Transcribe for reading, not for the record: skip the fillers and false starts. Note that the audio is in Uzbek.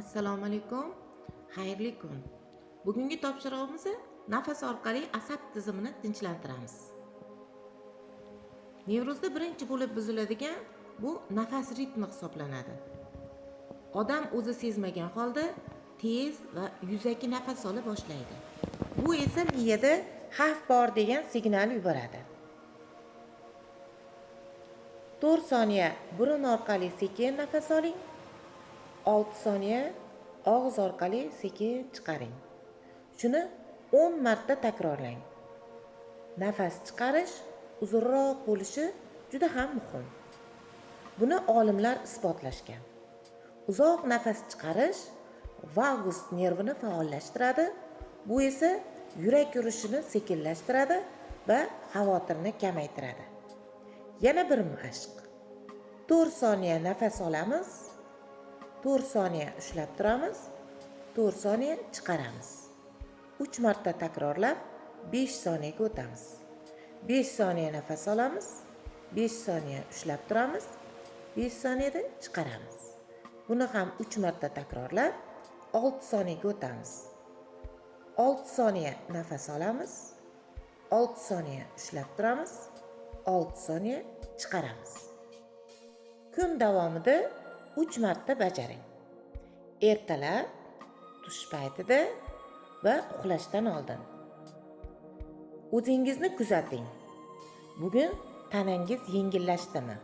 Assalomu alaykum. Xayrli kun. Bugungi topshirig'imiz nafas orqali asab tizimini tinchlantiramiz. Nevrozda birinchi bo'lib buziladigan bu nafas ritmi hisoblanadi. Odam o'zi sezmagan holda tez va yuzaki nafas ola boshlaydi. Bu esa miyada xavf bor degan signal yuboradi. 4 soniya burun orqali sekin nafas oling. 6 soniya og'iz orqali sekin chiqaring. Shuni 10 marta takrorlang. Nafas chiqarish uzunroq bo'lishi juda ham muhim. Buni olimlar isbotlashgan. Uzoq nafas chiqarish vagus nervini faollashtiradi. Bu esa yurak urishini sekinlashtiradi va xavotirni kamaytiradi. Yana bir mashq. 4 soniya nafas olamiz. 4 soniya ushlab turamiz, 4 soniya chiqaramiz. 3 marta takrorlab 5 soniyaga o'tamiz. 5 soniya nafas olamiz, 5 soniya ushlab turamiz, 5 soniyada chiqaramiz. Buni ham 3 marta takrorlab 6 soniyaga o'tamiz. 6 soniya nafas olamiz, 6 soniya ushlab turamiz, 6 soniya chiqaramiz. Kun davomida 3 marta bajaring. Ertalab, tush paytida va uxlashdan oldin. O'zingizni kuzating. Bugun tanangiz yengillashdimi?